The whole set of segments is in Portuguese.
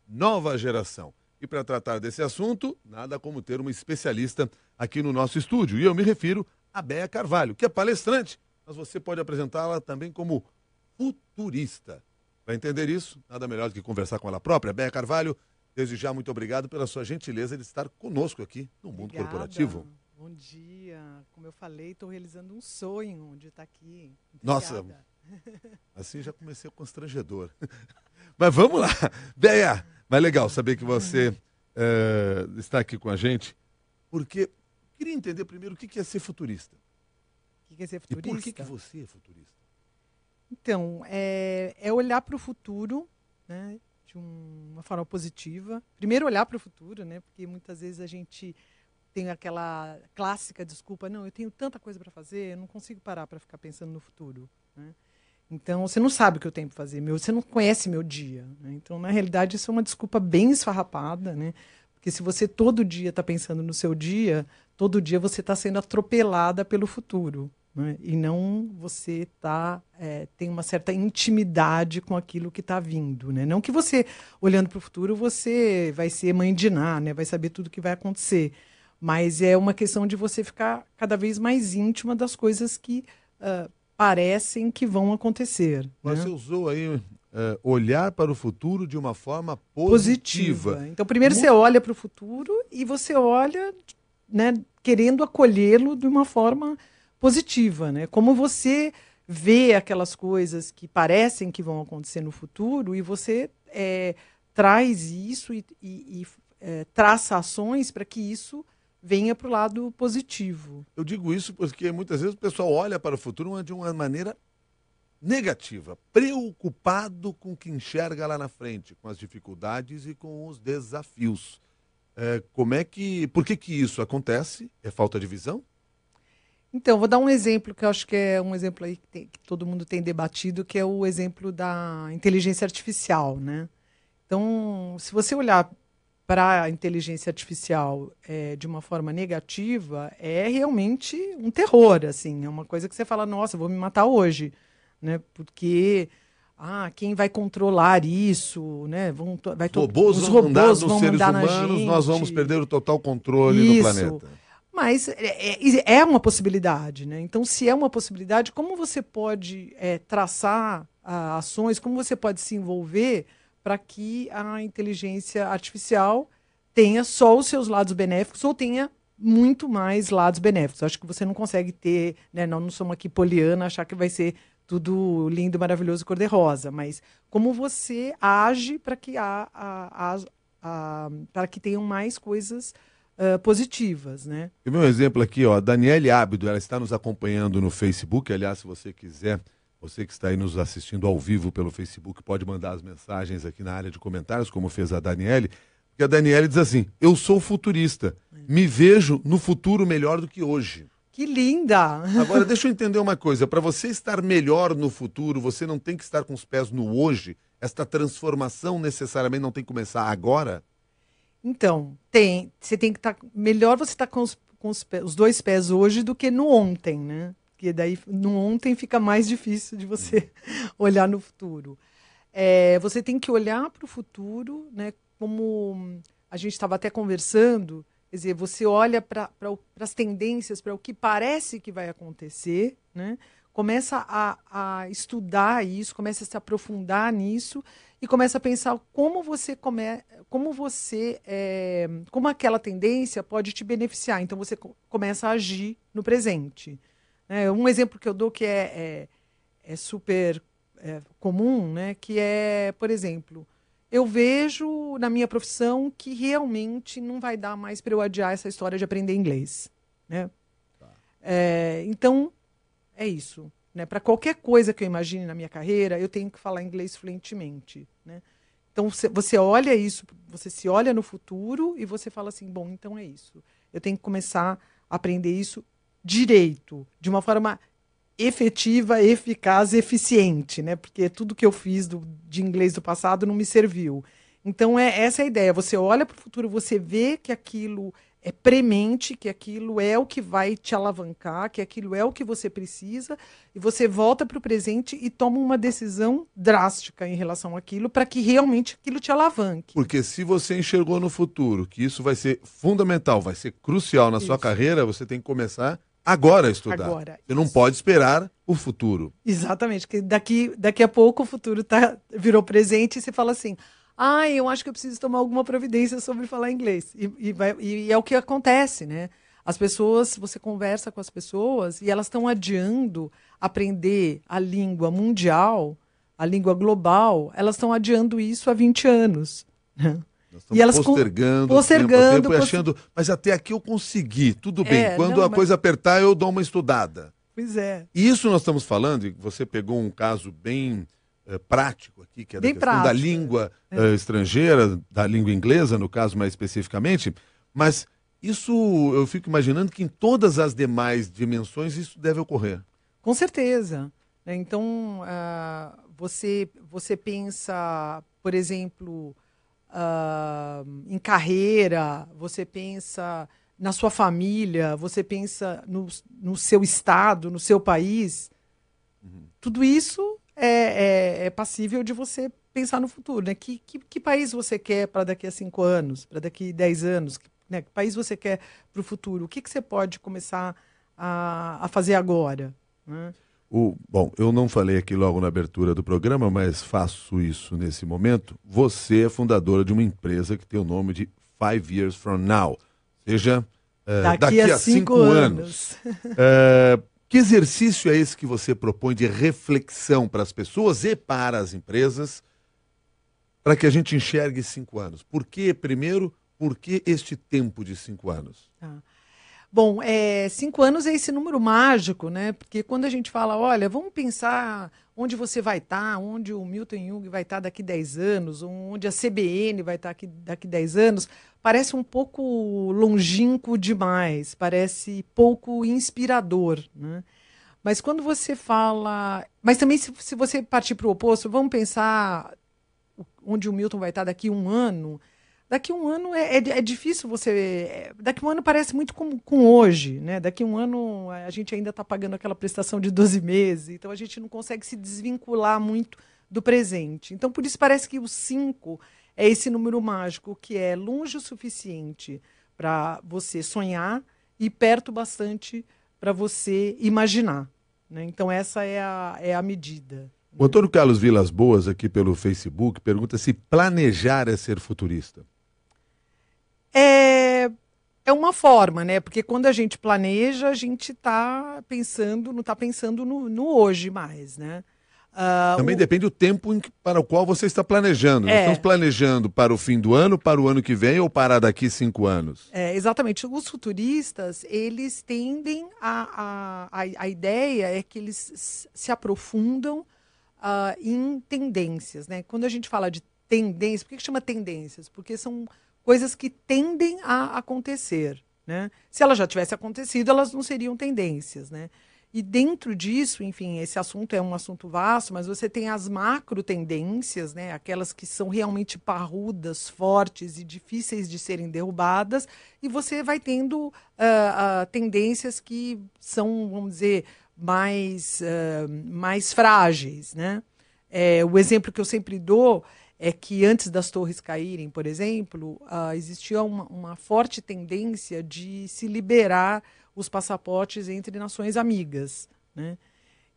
Nova Geração. E para tratar desse assunto, nada como ter uma especialista aqui no nosso estúdio. E eu me refiro a Béa Carvalho, que é palestrante, mas você pode apresentá-la também como futurista. Para entender isso, nada melhor do que conversar com ela própria. Béa Carvalho, desde já, muito obrigado pela sua gentileza de estar conosco aqui no Mundo Corporativo. Bom dia. Como eu falei, estou realizando um sonho de estar aqui. Nossa, assim já comecei constrangedor. Mas vamos lá. Béa, mas legal saber que você está aqui com a gente, porque queria entender primeiro o que é ser futurista. O que é ser futurista? E por que você é futurista? Então, é olhar para o futuro, né, de uma forma positiva. Primeiro olhar para o futuro, né, porque muitas vezes a gente tem aquela clássica desculpa, não, eu tenho tanta coisa para fazer, eu não consigo parar para ficar pensando no futuro, né? Então, você não sabe o que eu tenho para fazer, você não conhece meu dia, né? Então, na realidade, isso é uma desculpa bem esfarrapada, né? Porque se você todo dia está pensando no seu dia, todo dia você está sendo atropelada pelo futuro, né? E não você tem uma certa intimidade com aquilo que está vindo, né? Não que você, olhando para o futuro, você vai ser mãe de Ná, né? Vai saber tudo o que vai acontecer. Mas é uma questão de você ficar cada vez mais íntima das coisas que parecem que vão acontecer. Você, né, usou aí olhar para o futuro de uma forma positiva. Então, primeiro você olha para o futuro e você olha, né, querendo acolhê-lo de uma forma positiva, né? Como você vê aquelas coisas que parecem que vão acontecer no futuro e você traz isso e traça ações para que isso venha para o lado positivo. Eu digo isso porque muitas vezes o pessoal olha para o futuro de uma maneira negativa, preocupado com o que enxerga lá na frente, com as dificuldades e com os desafios. Por que isso acontece? É falta de visão? Então, vou dar um exemplo que eu acho que é um exemplo aí que todo mundo tem debatido, que é o exemplo da inteligência artificial, né? Então, se você olhar para a inteligência artificial de uma forma negativa, é realmente um terror, assim, é uma coisa que você fala, nossa, eu vou me matar hoje, né? Porque quem vai controlar isso, né? Os robôs vão mandar nos seres humanos, nós vamos perder o total controle do planeta. Mas é uma possibilidade, né? Então, se é uma possibilidade, como você pode traçar ações, como você pode se envolver para que a inteligência artificial tenha só os seus lados benéficos ou tenha muito mais lados benéficos. Acho que você não consegue ter, né, não somos aqui poliana, achar que vai ser tudo lindo, maravilhoso, cor-de-rosa, mas como você age para que para que tenham mais coisas positivas, né? Eu vi um exemplo aqui, ó, Daniele Ábido, ela está nos acompanhando no Facebook, aliás, se você quiser, você que está aí nos assistindo ao vivo pelo Facebook, pode mandar as mensagens aqui na área de comentários, como fez a Daniele, porque a Daniele diz assim, eu sou futurista, me vejo no futuro melhor do que hoje. Que linda! Agora, deixa eu entender uma coisa, para você estar melhor no futuro, você não tem que estar com os pés no hoje? Esta transformação necessariamente não tem que começar agora? Então, você tem que estar melhor você estar com os dois pés hoje do que no ontem, né? Porque daí no ontem fica mais difícil de você olhar no futuro. Você tem que olhar para o futuro, né? Como a gente estava até conversando, quer dizer, você olha para as tendências, para o que parece que vai acontecer, né? Começa a estudar isso, começa a se aprofundar nisso e começa a pensar como aquela tendência pode te beneficiar. Então você começa a agir no presente. Um exemplo que eu dou que é super comum, né? Que é, por exemplo, eu vejo na minha profissão que realmente não vai dar mais para eu adiar essa história de aprender inglês, né? Então, é isso, né? Para qualquer coisa que eu imagine na minha carreira, eu tenho que falar inglês fluentemente, né? Então, você olha isso, você se olha no futuro e você fala assim, bom, então é isso. Eu tenho que começar a aprender isso direito, de uma forma efetiva, eficaz e eficiente, né? Porque tudo que eu fiz de inglês do passado não me serviu. Então, essa é a ideia. Você olha para o futuro, você vê que aquilo premente que aquilo é o que vai te alavancar, que aquilo é o que você precisa, e você volta para o presente e toma uma decisão drástica em relação àquilo, para que realmente aquilo te alavanque. Porque se você enxergou no futuro que isso vai ser fundamental, vai ser crucial na sua carreira, você tem que começar agora a estudar. Agora, você não pode esperar o futuro. Exatamente, porque daqui a pouco o futuro virou presente e você fala assim: eu acho que eu preciso tomar alguma providência sobre falar inglês. E é o que acontece, né? As pessoas, você conversa com as pessoas e elas estão adiando aprender a língua mundial, a língua global, elas estão adiando isso há 20 anos. Né? E elas postergando, tempo e achando, mas até aqui eu consegui, tudo bem. Quando a coisa apertar, eu dou uma estudada. Pois é. E isso nós estamos falando, e você pegou um caso bem prático aqui, que é da questão da língua estrangeira, da língua inglesa, no caso mais especificamente, mas isso eu fico imaginando que em todas as demais dimensões isso deve ocorrer. Com certeza. Então, você pensa, por exemplo, em carreira, você pensa na sua família, você pensa no seu estado, no seu país. Tudo isso é passível de você pensar no futuro, né? Que país você quer para daqui a 5 anos, para daqui a 10 anos? Né? Que país você quer para o futuro? O que você pode começar a fazer agora? Né? Bom, eu não falei aqui logo na abertura do programa, mas faço isso nesse momento. Você é fundadora de uma empresa que tem o nome de 5 Years From Now, ou seja, daqui a 5 anos. Que exercício é esse que você propõe de reflexão para as pessoas e para as empresas, para que a gente enxergue 5 anos? Por que este tempo de 5 anos? Bom, 5 anos é esse número mágico, né? Porque quando a gente fala, olha, vamos pensar onde você vai estar, onde o Milton Jung vai estar daqui 10 anos, onde a CBN vai estar daqui 10 anos, parece um pouco longínquo demais, parece pouco inspirador, né? Mas quando você fala... Mas também se você partir para o oposto, vamos pensar onde o Milton vai estar daqui 1 ano... Daqui a 1 ano é difícil você... Daqui a 1 ano parece muito com hoje, né? Daqui a 1 ano a gente ainda está pagando aquela prestação de 12 meses, então a gente não consegue se desvincular muito do presente. Então, por isso parece que o 5 é esse número mágico, que é longe o suficiente para você sonhar e perto bastante para você imaginar. Né? Então, essa é a medida. O Antônio Carlos Vilas Boas, aqui pelo Facebook, pergunta se planejar é ser futurista. É uma forma, né? Porque quando a gente planeja, a gente está pensando, não está pensando no hoje mais, né? Também depende do tempo para o qual você está planejando. Nós estamos planejando para o fim do ano, para o ano que vem ou para daqui 5 anos? Exatamente. Os futuristas, eles tendem a ideia é que eles se aprofundam em tendências, né? Quando a gente fala de tendência, por que chama tendências? Porque são coisas que tendem a acontecer, né? Se elas já tivessem acontecido, elas não seriam tendências, né? E dentro disso, enfim, esse assunto é um assunto vasto, mas você tem as macro tendências, né? Aquelas que são realmente parrudas, fortes e difíceis de serem derrubadas, e você vai tendo tendências que são, vamos dizer, mais frágeis, né? O exemplo que eu sempre dou é que antes das torres caírem, por exemplo, existia uma forte tendência de se liberar os passaportes entre nações amigas, né?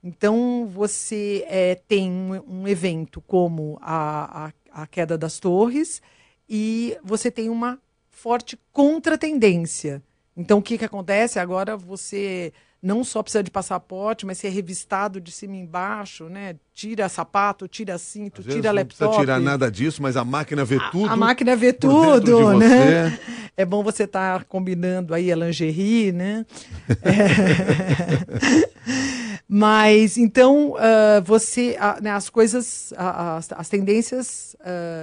Então, você tem um evento como a queda das torres e você tem uma forte contratendência. Então, o que acontece? Agora você não só precisa de passaporte, mas ser revistado de cima e embaixo, né? Tira sapato, tira cinto, tira laptop. Não precisa tirar nada disso, mas a máquina vê tudo. A máquina vê tudo, né? É bom você estar combinando aí a lingerie, né? Mas, então, né, as coisas, as tendências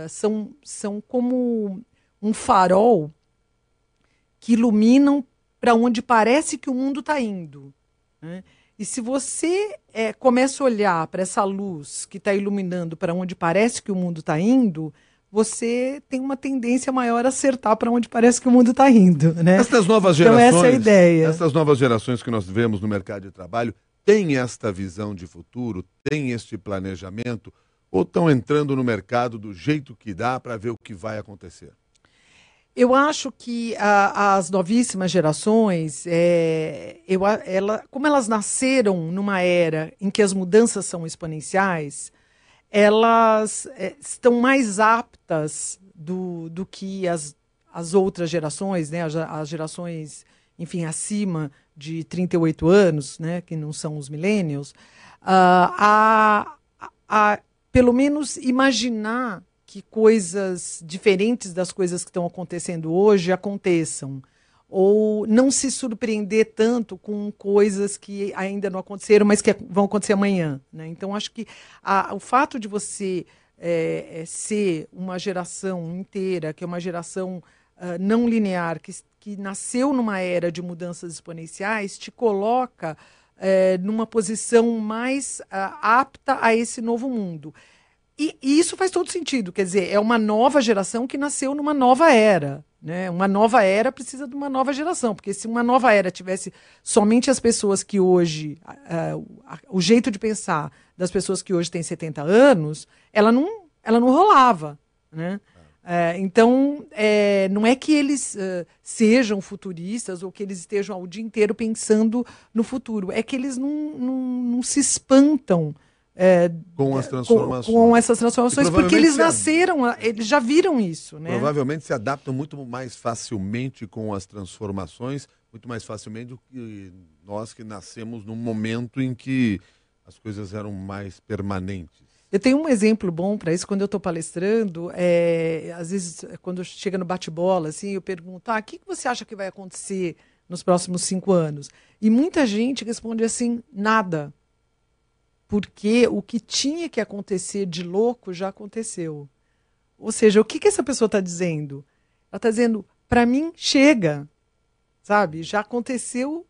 são como um farol que iluminam para onde parece que o mundo está indo, né? E se você começa a olhar para essa luz que está iluminando para onde parece que o mundo está indo, você tem uma tendência maior a acertar para onde parece que o mundo está indo, né? Essas novas então gerações, essa é a ideia. Essas novas gerações que nós vemos no mercado de trabalho têm esta visão de futuro, têm este planejamento, ou estão entrando no mercado do jeito que dá para ver o que vai acontecer? Eu acho que as novíssimas gerações, como elas nasceram numa era em que as mudanças são exponenciais, elas estão mais aptas do que as outras gerações, né? As gerações, enfim, acima de 38 anos, né? Que não são os millennials, a pelo menos imaginar que coisas diferentes das coisas que estão acontecendo hoje aconteçam. Ou não se surpreender tanto com coisas que ainda não aconteceram, mas que vão acontecer amanhã, né? Então, acho que o fato de você ser uma geração inteira, que é uma geração não linear, que nasceu numa era de mudanças exponenciais, te coloca numa posição mais apta a esse novo mundo. E isso faz todo sentido, quer dizer, é uma nova geração que nasceu numa nova era, né? Uma nova era precisa de uma nova geração, porque se uma nova era tivesse somente as pessoas que hoje, o jeito de pensar das pessoas que hoje têm 70 anos, ela não rolava, né? Então, não é que eles sejam futuristas ou que eles estejam o dia inteiro pensando no futuro, é que eles não se espantam com as transformações. Com essas transformações, porque eles nasceram, eles já viram isso, né? Provavelmente se adaptam muito mais facilmente com as transformações, muito mais facilmente do que nós que nascemos num momento em que as coisas eram mais permanentes. Eu tenho um exemplo bom para isso, quando eu estou palestrando, às vezes, quando chega no bate-bola, assim, eu pergunto, o que você acha que vai acontecer nos próximos 5 anos? E muita gente responde assim, nada. Porque o que tinha que acontecer de louco já aconteceu. Ou seja, o que essa pessoa está dizendo? Ela está dizendo, para mim, chega. Sabe? Já aconteceu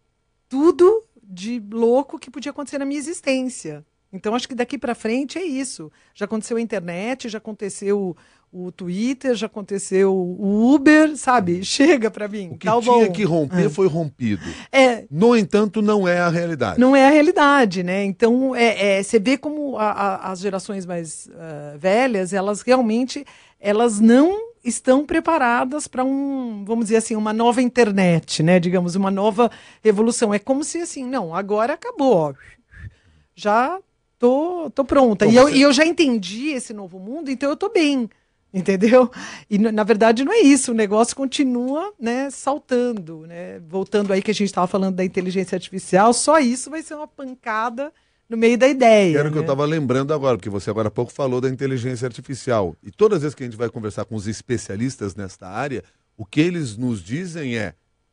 tudo de louco que podia acontecer na minha existência. Então, acho que daqui para frente é isso. Já aconteceu a internet, já aconteceu o Twitter, já aconteceu o Uber, sabe? Chega para mim. O que tinha que romper foi rompido. No entanto, não é a realidade. Não é a realidade, né? Então, você vê como as gerações mais velhas, elas realmente não estão preparadas para vamos dizer assim, uma nova internet, né? Digamos, uma nova revolução. É como se assim, não, agora acabou, ó. Já tô pronta. E eu já entendi esse novo mundo, então eu tô bem. Entendeu? E, na verdade, não é isso. O negócio continua, né, saltando. Né? Voltando aí que a gente estava falando da inteligência artificial, só isso vai ser uma pancada no meio da ideia. Era o que eu estava lembrando agora, porque você agora há pouco falou da inteligência artificial. E todas as vezes que a gente vai conversar com os especialistas nesta área, o que eles nos dizem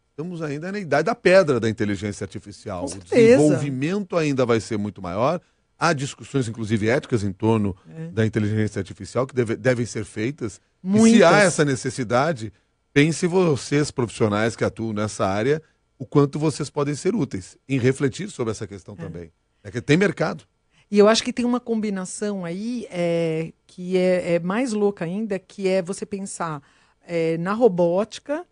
estamos ainda na idade da pedra da inteligência artificial. O desenvolvimento ainda vai ser muito maior. Há discussões, inclusive éticas, em torno da inteligência artificial que devem ser feitas. Muitas. E se há essa necessidade, pense vocês, profissionais que atuam nessa área, o quanto vocês podem ser úteis em refletir sobre essa questão também. É que tem mercado. E eu acho que tem uma combinação aí que é mais louca ainda, que é você pensar na robótica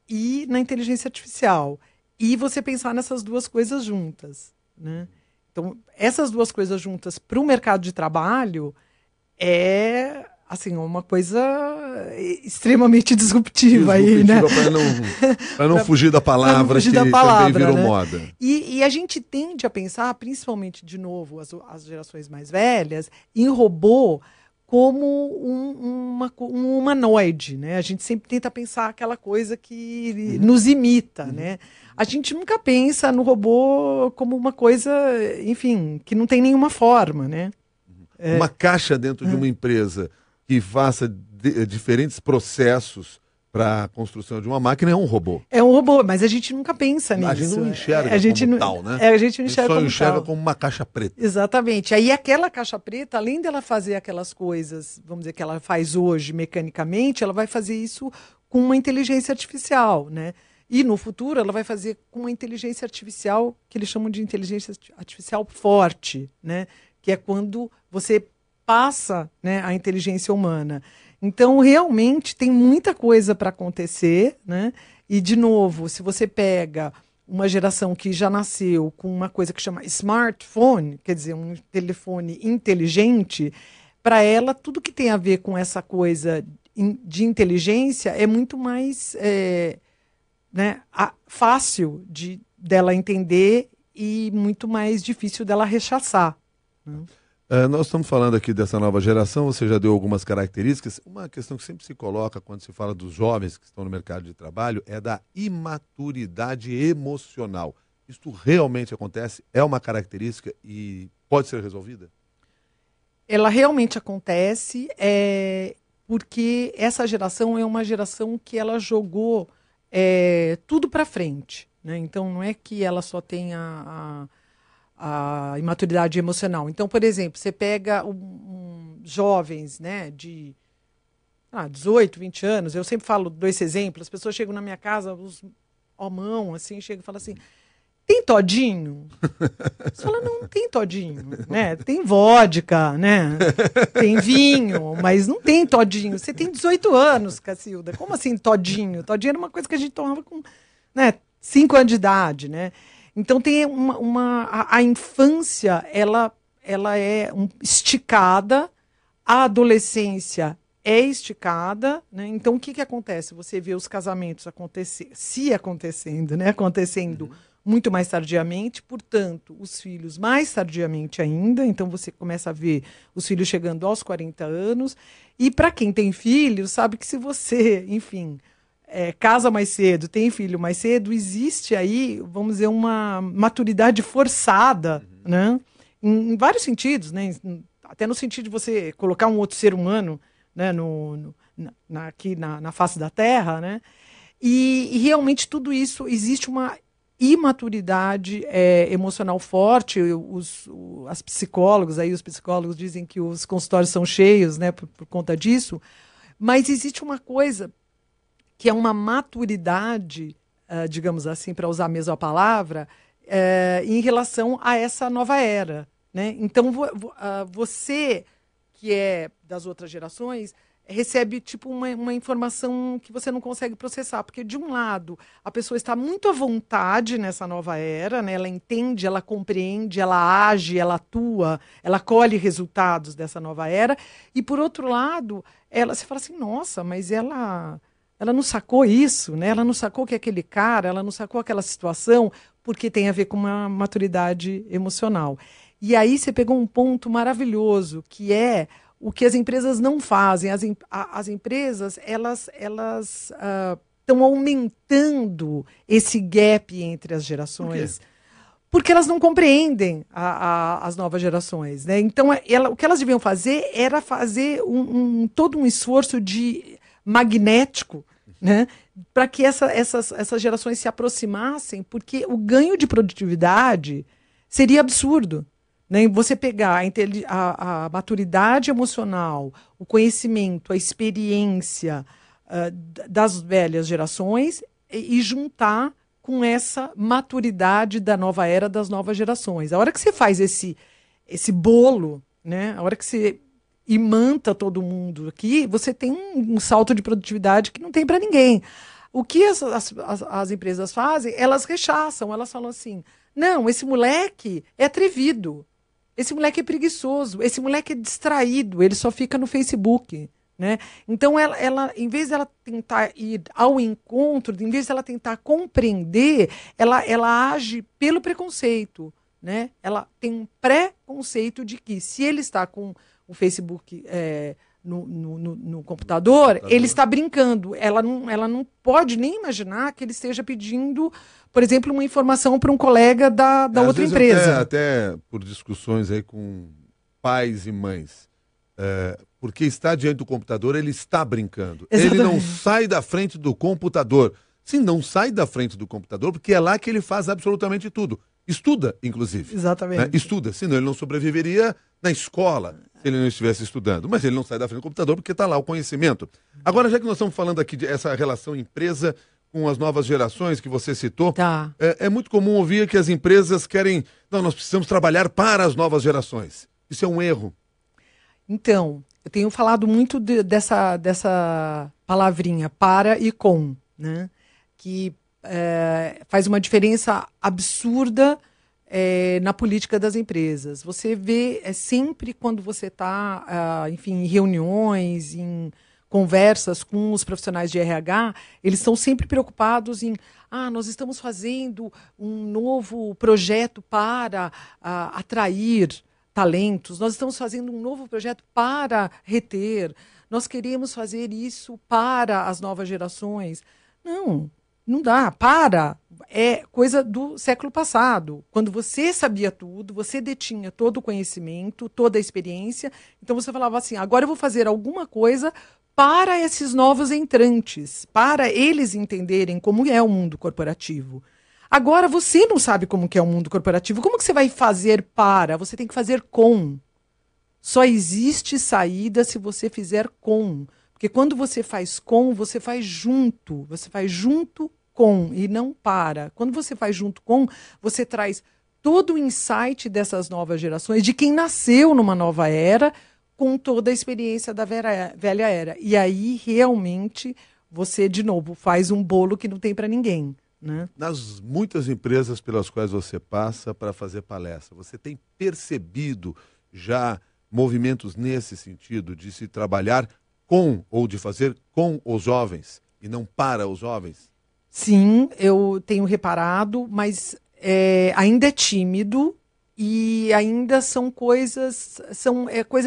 e na inteligência artificial. E você pensar nessas duas coisas juntas, né? Então, essas duas coisas juntas para o mercado de trabalho é assim, uma coisa extremamente disruptiva aí, né? Para não fugir da palavra que também virou moda. E a gente tende a pensar, principalmente, de novo, as gerações mais velhas, em robô como um humanoide, né? A gente sempre tenta pensar aquela coisa que nos imita, né? A gente nunca pensa no robô como uma coisa, enfim, que não tem nenhuma forma, né? Uma caixa dentro de uma empresa que faça diferentes processos para a construção de uma máquina é um robô. É um robô, mas a gente nunca pensa nisso. A gente não enxerga como tal, né? A gente não enxerga só enxerga como uma caixa preta. Exatamente. Aí aquela caixa preta, além dela fazer aquelas coisas, vamos dizer, que ela faz hoje mecanicamente, ela vai fazer isso com uma inteligência artificial, né? E no futuro ela vai fazer com uma inteligência artificial que eles chamam de inteligência artificial forte, né? Que é quando você passa, né, a inteligência humana. Então, realmente, tem muita coisa para acontecer, né? E, de novo, se você pega uma geração que já nasceu com uma coisa que chama smartphone, quer dizer, um telefone inteligente, para ela, tudo que tem a ver com essa coisa de inteligência é muito mais né, fácil dela entender e muito mais difícil dela rechaçar, né? Nós estamos falando aqui dessa nova geração, você já deu algumas características. Uma questão que sempre se coloca quando se fala dos jovens que estão no mercado de trabalho é da imaturidade emocional. Isto realmente acontece? É uma característica e pode ser resolvida? Ela realmente acontece, porque essa geração é uma geração que ela jogou tudo para frente, né? Então, não é que ela só tem a imaturidade emocional. Então, por exemplo, você pega jovens, né, de 18, 20 anos, eu sempre falo dois exemplos, as pessoas chegam na minha casa, os homão, assim, chegam e falam assim, tem todinho? Você fala, não tem todinho, né? Tem vodka, né? Tem vinho, mas não tem todinho. Você tem 18 anos, Cacilda. Como assim todinho? Todinho era uma coisa que a gente tomava com, né, 5 anos de idade, né? Então tem a infância, ela é esticada, a adolescência é esticada, né? Então o que acontece? Você vê os casamentos acontecendo, né? Acontecendo muito mais tardiamente, portanto, os filhos mais tardiamente ainda, então você começa a ver os filhos chegando aos 40 anos, e para quem tem filhos, sabe que se você, enfim, casa mais cedo, tem filho mais cedo, existe aí, vamos dizer, uma maturidade forçada, né? Em vários sentidos, né? Até no sentido de você colocar um outro ser humano, né, aqui na face da Terra, né? E realmente tudo isso, existe uma imaturidade emocional forte. Os psicólogos dizem que os consultórios são cheios, né, por conta disso, mas existe uma coisa que é uma maturidade, digamos assim, para usar a mesma palavra, em relação a essa nova era, né? Então, você, que é das outras gerações, recebe tipo uma informação que você não consegue processar, porque de um lado a pessoa está muito à vontade nessa nova era, né? Ela entende, ela compreende, ela age, ela atua, ela colhe resultados dessa nova era, e por outro lado, você fala assim, nossa, mas ela não sacou isso, né? Ela não sacou que aquele cara, ela não sacou aquela situação, porque tem a ver com uma maturidade emocional. E aí você pegou um ponto maravilhoso, que é o que as empresas não fazem. As empresas, elas estão aumentando esse gap entre as gerações. Por quê? Porque elas não compreendem as novas gerações, né? Então, o que elas deviam fazer era fazer todo um esforço magnético, né? Para que essas gerações se aproximassem, porque o ganho de produtividade seria absurdo, né? Você pegar a maturidade emocional, o conhecimento, a experiência das velhas gerações e juntar com essa maturidade da nova era, das novas gerações. A hora que você faz esse bolo, né? A hora que você imanta todo mundo aqui, você tem um salto de produtividade que não tem para ninguém. O que as empresas fazem? Elas rechaçam, elas falam assim, não, esse moleque é atrevido, esse moleque é preguiçoso, esse moleque é distraído, ele só fica no Facebook, né? Então, ela, em vez de ela tentar ir ao encontro, em vez de ela tentar compreender, ela age pelo preconceito, né? Ela tem um pré-conceito de que se ele está com o Facebook no computador, ele está brincando. Ela não pode nem imaginar que ele esteja pedindo, por exemplo, uma informação para um colega da outra empresa. Até por discussões aí com pais e mães. Porque está diante do computador, ele está brincando. Exatamente. Ele não sai da frente do computador. Sim, não sai da frente do computador, porque é lá que ele faz absolutamente tudo. Estuda, inclusive. Exatamente. Né? Estuda, senão ele não sobreviveria na escola se ele não estivesse estudando. Mas ele não sai da frente do computador porque está lá o conhecimento. Agora, já que nós estamos falando aqui dessa relação empresa com as novas gerações que você citou, tá. É muito comum ouvir que as empresas querem... Não, nós precisamos trabalhar para as novas gerações. Isso é um erro. Então, Eu tenho falado muito dessa palavrinha, para e com, né? Que faz uma diferença absurda na política das empresas. Você vê sempre quando você está, enfim, em reuniões, em conversas com os profissionais de RH, eles estão sempre preocupados em nós estamos fazendo um novo projeto para atrair talentos, nós estamos fazendo um novo projeto para reter, nós queremos fazer isso para as novas gerações. Não dá, é coisa do século passado, quando você sabia tudo, você detinha todo o conhecimento, toda a experiência, então você falava assim, agora eu vou fazer alguma coisa para esses novos entrantes, para eles entenderem como é o mundo corporativo. Agora, você não sabe como que é o mundo corporativo. Como que você vai fazer para? Você tem que fazer com. Só existe saída se você fizer com. Porque quando você faz com, você faz junto. Você faz junto com e não para. Quando você faz junto com, você traz todo o insight dessas novas gerações, de quem nasceu numa nova era, com toda a experiência da velha era. E aí, realmente, você, de novo, faz um bolo que não tem para ninguém. Né? Nas muitas empresas pelas quais você passa para fazer palestra, você tem percebido já movimentos nesse sentido, de se trabalhar com ou de fazer com os jovens e não para os jovens? Sim, eu tenho reparado, mas ainda é tímido e ainda são coisas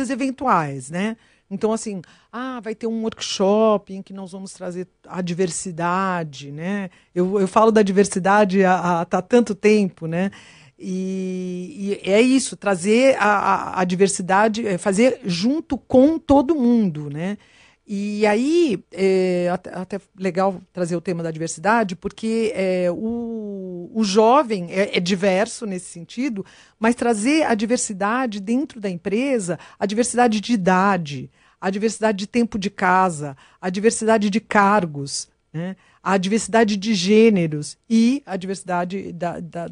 eventuais, né? Então, assim, vai ter um workshop em que nós vamos trazer a diversidade, né? Eu falo da diversidade há tanto tempo, né? E é isso, trazer a diversidade, fazer junto com todo mundo, né? E aí, até legal trazer o tema da diversidade, porque o jovem é diverso nesse sentido, mas trazer a diversidade dentro da empresa, a diversidade de idade, a diversidade de tempo de casa, a diversidade de cargos, né? A diversidade de gêneros e a diversidade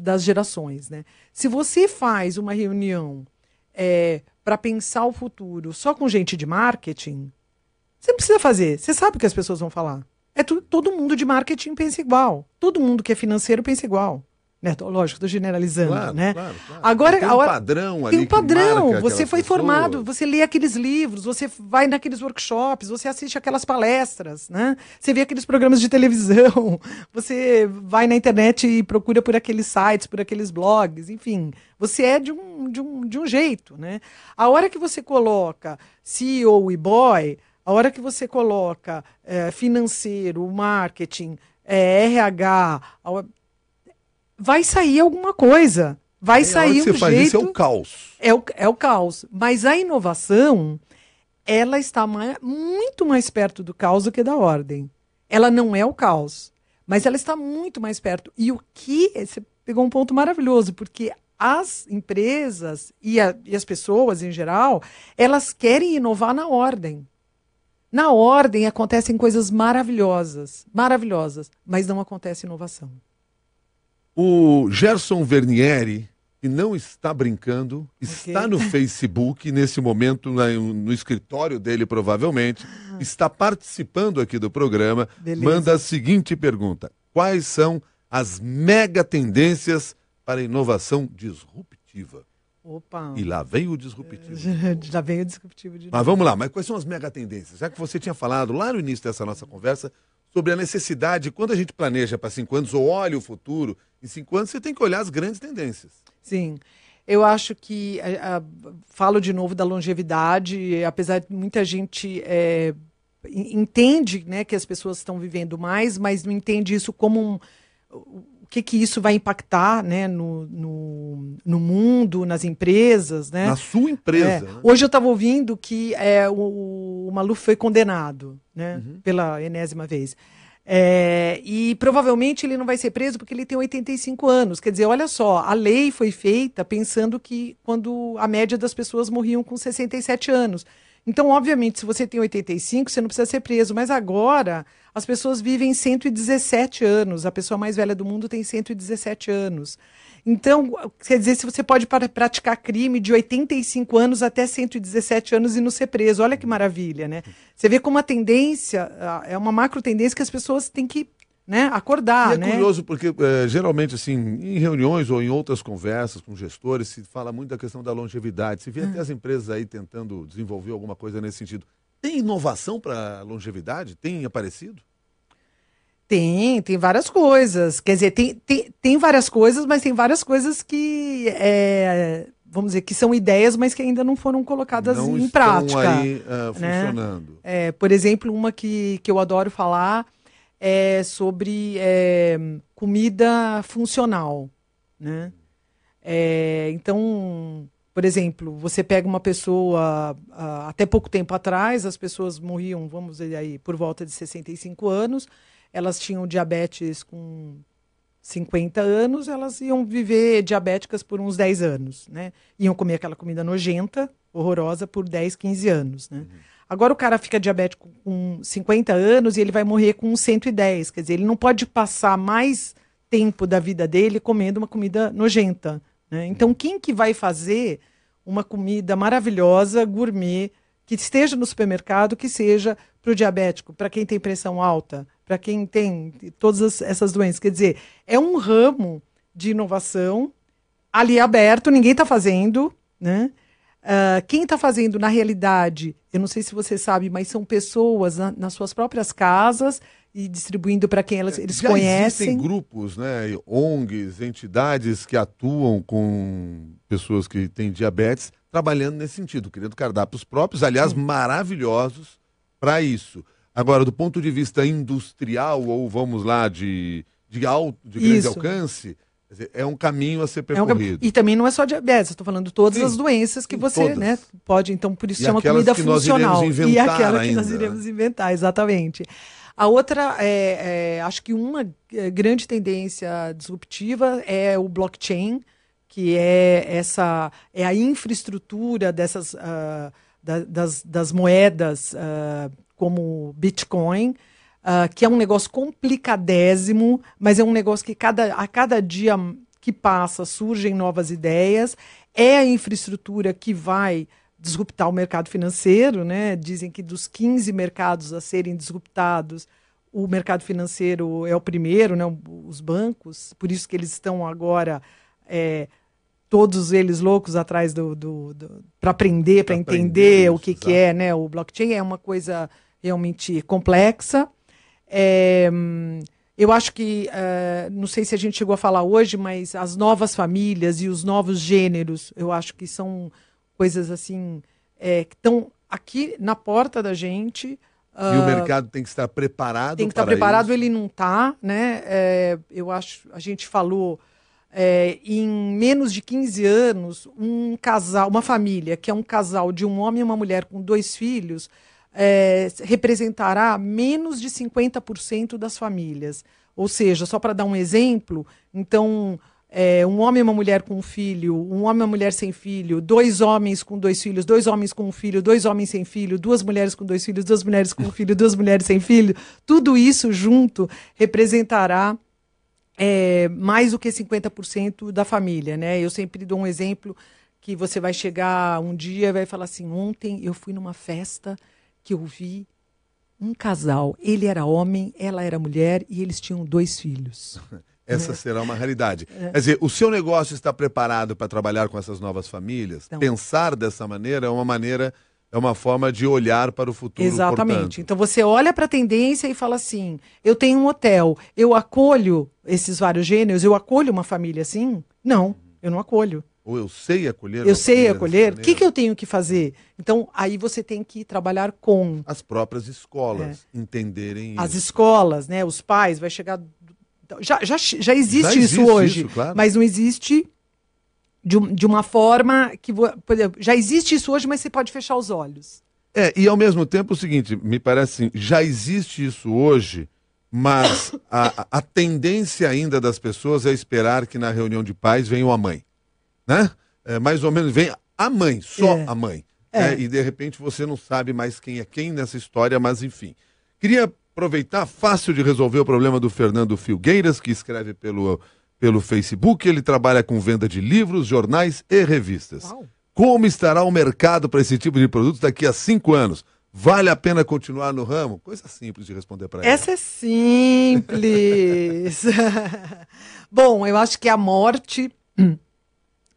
das gerações. Né? Se você faz uma reunião para pensar o futuro só com gente de marketing, você não precisa fazer. Você sabe o que as pessoas vão falar. Todo mundo de marketing pensa igual. Todo mundo que é financeiro pensa igual. Né? Lógico, estou generalizando. Claro, né? Claro. Agora, tem um padrão ali. Tem um padrão. Que você foi pessoas. formado, você lê aqueles livros, você vai naqueles workshops, você assiste aquelas palestras, né? Você vê aqueles programas de televisão, você vai na internet e procura por aqueles sites, por aqueles blogs, enfim. Você é de um jeito. Né? A hora que você coloca CEO e boy, a hora que você coloca financeiro, marketing, RH, vai sair alguma coisa. Vai sair um jeito. Você faz isso, é o caos. É o caos. Mas a inovação, ela está muito mais perto do caos do que da ordem. Ela não é o caos, mas ela está muito mais perto. E você pegou um ponto maravilhoso, porque as empresas e as pessoas em geral, elas querem inovar na ordem. Na ordem acontecem coisas maravilhosas, mas não acontece inovação. O Gerson Vernieri, que não está brincando, está no Facebook, nesse momento, no escritório dele, provavelmente, está participando aqui do programa. Beleza. Manda a seguinte pergunta: quais são as mega tendências para a inovação disruptiva? Opa! E lá vem o disruptivo. Já vem o disruptivo de novo. Mas vamos lá, quais são as mega tendências? Já que você tinha falado lá no início dessa nossa conversa sobre a necessidade, quando a gente planeja para 5 anos ou olha o futuro, em 5 anos você tem que olhar as grandes tendências. Sim, eu acho que, falo de novo da longevidade, apesar de muita gente entende, né, que as pessoas estão vivendo mais, mas não entende isso como o que isso vai impactar, né, no mundo, nas empresas. Né? Na sua empresa. Né? Hoje eu estava ouvindo que o Maluf foi condenado, né, pela enésima vez. E provavelmente ele não vai ser preso porque ele tem 85 anos. Quer dizer, olha só, a lei foi feita pensando que quando a média das pessoas morriam com 67 anos. Então, obviamente, se você tem 85, você não precisa ser preso. Mas agora, as pessoas vivem 117 anos. A pessoa mais velha do mundo tem 117 anos. Então, quer dizer, se você pode praticar crime de 85 anos até 117 anos e não ser preso. Olha que maravilha, né? Você vê como a tendência, é uma macro tendência que as pessoas têm que, né, acordar. E é né? curioso porque, geralmente, assim, em reuniões ou em outras conversas com gestores, se fala muito da questão da longevidade. Se vê até as empresas aí tentando desenvolver alguma coisa nesse sentido. Tem inovação para longevidade? Tem aparecido? Tem várias coisas. Quer dizer, tem várias coisas, mas tem várias coisas que, vamos dizer, que são ideias, mas que ainda não foram colocadas não em estão prática. aí né? funcionando. Por exemplo, uma que eu adoro falar é sobre comida funcional. Né? Então, por exemplo, você pega uma pessoa, até pouco tempo atrás, as pessoas morriam, vamos dizer aí, por volta de 65 anos, elas tinham diabetes com 50 anos, elas iam viver diabéticas por uns 10 anos, né? Iam comer aquela comida nojenta, horrorosa, por 10, 15 anos, né? Agora o cara fica diabético com 50 anos e ele vai morrer com 110, quer dizer, ele não pode passar mais tempo da vida dele comendo uma comida nojenta, né? Então, quem que vai fazer uma comida maravilhosa, gourmet, que esteja no supermercado, que seja para o diabético, para quem tem pressão alta, para quem tem todas essas doenças? Quer dizer, é um ramo de inovação ali aberto, ninguém está fazendo, né? Quem está fazendo, na realidade, eu não sei se você sabe, mas são pessoas nas suas próprias casas e distribuindo para quem eles Já conhecem. existem grupos, né, ONGs, entidades que atuam com pessoas que têm diabetes, trabalhando nesse sentido, criando cardápios próprios, aliás, maravilhosos para isso. Agora, do ponto de vista industrial, ou vamos lá, de grande alcance, quer dizer, é um caminho a ser percorrido. E também não é só diabetes, eu estou falando de todas as doenças que você, todas. né, pode, então por isso E chama aquelas comida que nós funcional. iremos E inventar aquela que ainda, nós iremos inventar, exatamente. A outra, acho que uma grande tendência disruptiva é o blockchain, que é a infraestrutura dessas, das moedas como Bitcoin, que é um negócio complicadésimo, mas é um negócio que a cada dia que passa surgem novas ideias. É a infraestrutura que vai disruptar o mercado financeiro, né? Dizem que dos 15 mercados a serem disruptados, o mercado financeiro é o primeiro, né? Os bancos, por isso que eles estão agora todos eles loucos atrás para aprender, para entender o que é, né? O blockchain é uma coisa realmente complexa. Eu acho que, não sei se a gente chegou a falar hoje, mas as novas famílias e os novos gêneros, eu acho que são coisas assim, que estão aqui na porta da gente. E o mercado tem que estar preparado. Tem que estar preparado, ele não está, né? Eu acho, a gente falou, em menos de 15 anos, um casal, uma família, que é um casal de um homem e uma mulher com 2 filhos, representará menos de 50% das famílias. Ou seja, só para dar um exemplo, então, um homem e uma mulher com um filho, um homem e uma mulher sem filho, 2 homens com 2 filhos, 2 homens com um filho, 2 homens sem filho, 2 mulheres com 2 filhos, 2 mulheres com um filho, 2 mulheres sem filho, tudo isso junto representará mais do que 50% da família, né? Eu sempre dou um exemplo que você vai chegar um dia e vai falar assim: ontem eu fui numa festa que eu vi um casal, ele era homem, ela era mulher e eles tinham 2 filhos. Essa será uma realidade. Quer dizer, o seu negócio está preparado para trabalhar com essas novas famílias? Então, pensar dessa maneira é uma forma de olhar para o futuro. Exatamente. Portanto. Então você olha para a tendência e fala assim: eu tenho um hotel, eu acolho esses vários gêneros, eu acolho uma família assim? Não, eu não acolho. Ou eu sei acolher. Eu sei acolher. O que eu tenho que fazer? Então, aí você tem que trabalhar com as próprias escolas entenderem as isso. escolas, né? Os pais, vai chegar. Já existe isso hoje, isso, claro. Mas não existe de uma forma que. Por exemplo, já existe isso hoje, mas você pode fechar os olhos. E ao mesmo tempo o seguinte, me parece assim, já existe isso hoje, mas a tendência ainda das pessoas é esperar que na reunião de pais venha a mãe. Né? Mais ou menos vem a mãe, só a mãe. né? E de repente você não sabe mais quem é quem nessa história, mas enfim. Queria aproveitar, fácil de resolver o problema do Fernando Filgueiras, que escreve pelo Facebook. Ele trabalha com venda de livros, jornais e revistas. Uau. Como estará o mercado para esse tipo de produtos daqui a 5 anos? Vale a pena continuar no ramo? Coisa simples de responder para ele. Essa é simples. Bom, eu acho que a morte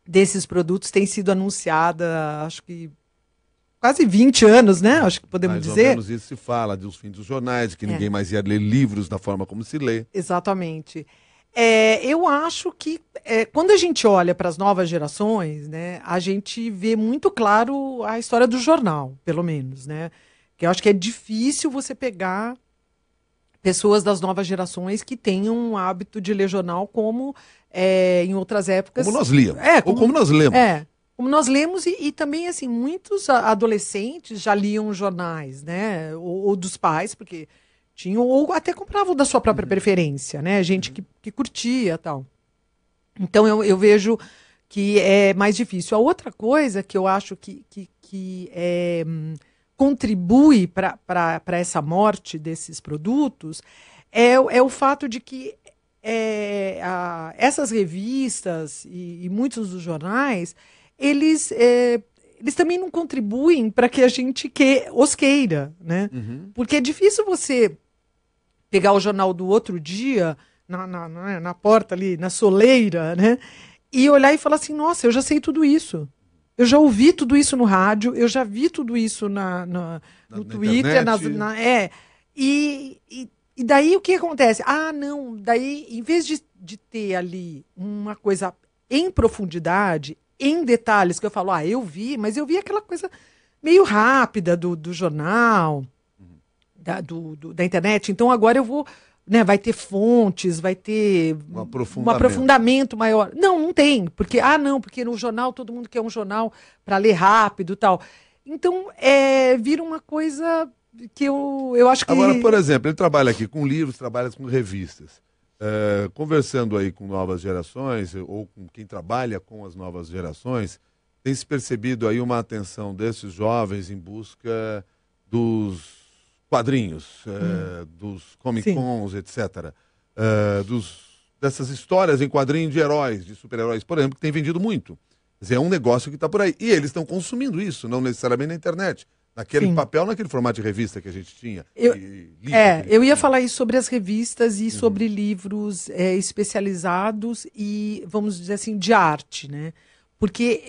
desses produtos tem sido anunciada, acho que quase 20 anos, né? Acho que podemos dizer. Mais ou menos isso se fala, dos fins dos jornais, que ninguém mais ia ler livros da forma como se lê. Exatamente. Eu acho que quando a gente olha para as novas gerações, né, a gente vê muito claro a história do jornal, pelo menos, né? Que eu acho que é difícil você pegar pessoas das novas gerações que tenham um hábito de ler jornal como em outras épocas. Como nós líamos. Ou como nós lemos. Como nós lemos e também, assim, muitos adolescentes já liam jornais, né? Ou dos pais, porque tinham, ou até compravam da sua própria preferência, né? Gente que curtia e tal. Então, eu vejo que é mais difícil. A outra coisa que eu acho que contribui para essa morte desses produtos é o fato de que essas revistas e muitos dos jornais, eles também não contribuem para que a gente os queira, né? Porque é difícil você pegar o jornal do outro dia, na porta ali, na soleira, né? E olhar e falar assim, nossa, eu já sei tudo isso. Eu já ouvi tudo isso no rádio, eu já vi tudo isso no Twitter. E daí o que acontece? Não, daí em vez de ter ali uma coisa em profundidade, em detalhes, que eu falo, eu vi, mas eu vi aquela coisa meio rápida do jornal, da internet. Então agora eu vou, né, vai ter fontes, vai ter um aprofundamento maior. Não tem, porque porque no jornal todo mundo quer um jornal para ler rápido e tal. Então vira uma coisa que eu acho que... Agora, por exemplo, ele trabalha aqui com livros, trabalha com revistas. Conversando aí com novas gerações, ou com quem trabalha com as novas gerações, tem se percebido aí uma atenção desses jovens em busca dos quadrinhos, dos Comic-Cons, etc. Dessas histórias em quadrinho de heróis, de super-heróis, por exemplo, que tem vendido muito. Quer dizer, é um negócio que está por aí. E eles estão consumindo isso, não necessariamente na internet. Naquele papel, naquele formato de revista que a gente tinha. Eu ia falar isso sobre as revistas e sobre livros especializados e, vamos dizer assim, de arte, né? Porque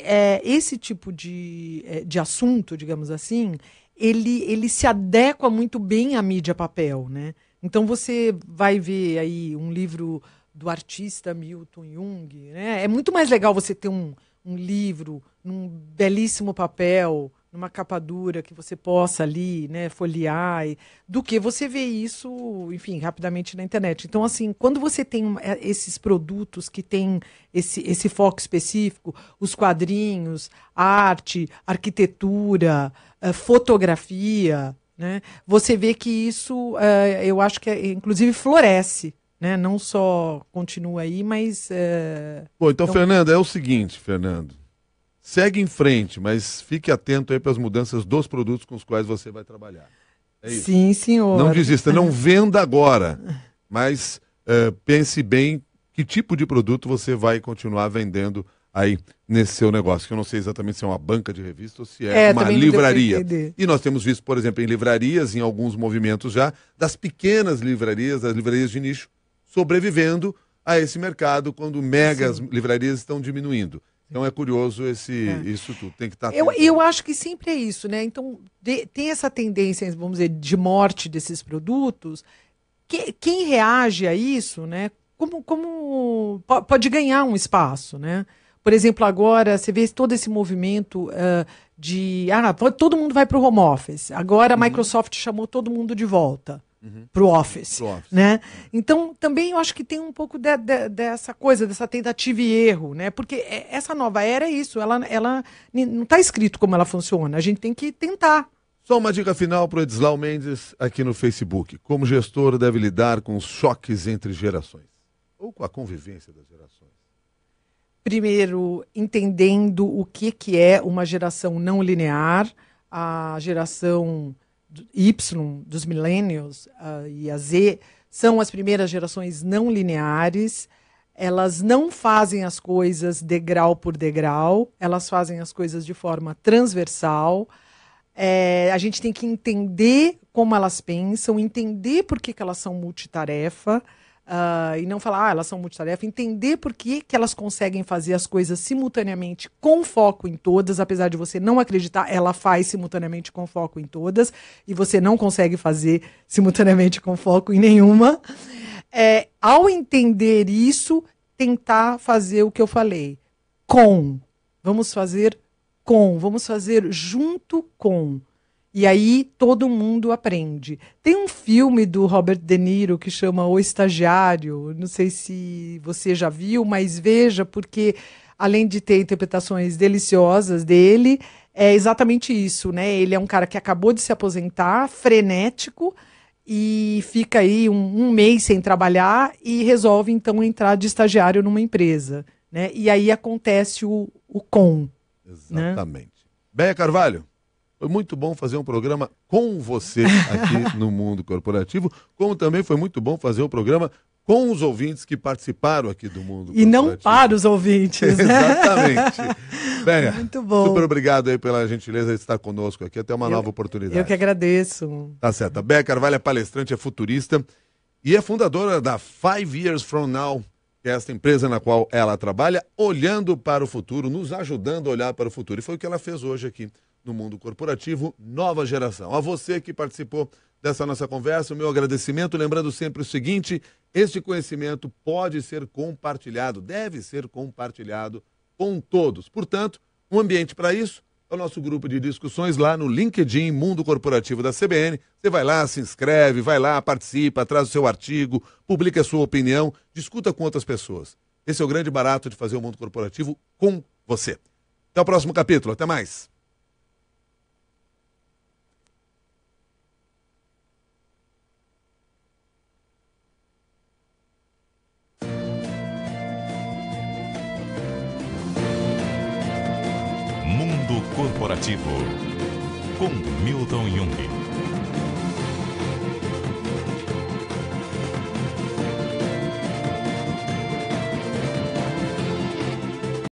esse tipo de assunto, digamos assim, ele se adequa muito bem à mídia papel, né? Então você vai ver aí um livro do artista Milton Jung, né? É muito mais legal você ter um livro num belíssimo papel, numa capa dura que você possa ali, né, folhear, do que você ver isso, enfim, rapidamente na internet. Então, assim, quando você tem esses produtos que têm esse foco específico, os quadrinhos, arte, arquitetura, fotografia, né, você vê que isso, eu acho que, inclusive, floresce. Né? Não só continua aí, mas... Bom, então, Fernando, é o seguinte, Fernando. Segue em frente, mas fique atento aí para as mudanças dos produtos com os quais você vai trabalhar. É isso. Sim, senhor. Não desista, não venda agora, mas pense bem que tipo de produto você vai continuar vendendo aí nesse seu negócio, que eu não sei exatamente se é uma banca de revista ou se é uma livraria. E nós temos visto, por exemplo, em livrarias, em alguns movimentos já, das pequenas livrarias, das livrarias de nicho, sobrevivendo a esse mercado quando megas livrarias estão diminuindo. Então é curioso isso tudo, tem que estar atento. Eu acho que sempre é isso, né? Então tem essa tendência, vamos dizer, de morte desses produtos. Quem reage a isso, né? Como pode ganhar um espaço, né? Por exemplo, agora você vê todo esse movimento todo mundo vai para o home office. Agora a Microsoft chamou todo mundo de volta. Para o Office, né? Então, também eu acho que tem um pouco dessa coisa, dessa tentativa e erro, né? Porque essa nova era é isso, ela não está escrito como ela funciona, a gente tem que tentar. Só uma dica final para o Edislau Mendes aqui no Facebook. Como gestor deve lidar com os choques entre gerações? Ou com a convivência das gerações? Primeiro, entendendo o que é uma geração não linear, a geração Y, dos millennials, e a Z, são as primeiras gerações não lineares. Elas não fazem as coisas degrau por degrau, elas fazem as coisas de forma transversal. A gente tem que entender como elas pensam, entender por que elas são multitarefa, e não falar, elas são multitarefa, entender por que elas conseguem fazer as coisas simultaneamente com foco em todas, apesar de você não acreditar, ela faz simultaneamente com foco em todas, e você não consegue fazer simultaneamente com foco em nenhuma. Ao entender isso, tentar fazer o que eu falei. Vamos fazer junto com. E aí todo mundo aprende. Tem um filme do Robert De Niro que chama O Estagiário. Não sei se você já viu, mas veja, porque além de ter interpretações deliciosas dele, é exatamente isso, né? Ele é um cara que acabou de se aposentar, frenético, e fica aí um mês sem trabalhar e resolve, então, entrar de estagiário numa empresa, né? E aí acontece o com. Exatamente. Né? Béia Carvalho, foi muito bom fazer um programa com você aqui no Mundo Corporativo, como também foi muito bom fazer o programa com os ouvintes que participaram aqui do Mundo Corporativo. E não para os ouvintes, né? Exatamente. Béia, muito bom. Super obrigado aí pela gentileza de estar conosco aqui. Até uma nova oportunidade. Eu que agradeço. Tá certo. A Béia Carvalho é palestrante, é futurista e é fundadora da 5 Years From Now, que é essa empresa na qual ela trabalha, olhando para o futuro, nos ajudando a olhar para o futuro. E foi o que ela fez hoje aqui no Mundo Corporativo, Nova Geração. A você que participou dessa nossa conversa, o meu agradecimento, lembrando sempre o seguinte: este conhecimento pode ser compartilhado, deve ser compartilhado com todos. Portanto, um ambiente para isso é o nosso grupo de discussões lá no LinkedIn Mundo Corporativo da CBN. Você vai lá, se inscreve, vai lá, participa, traz o seu artigo, publica a sua opinião, discuta com outras pessoas. Esse é o grande barato de fazer o Mundo Corporativo com você. Até o próximo capítulo. Até mais. Mundo Corporativo, com Milton Jung.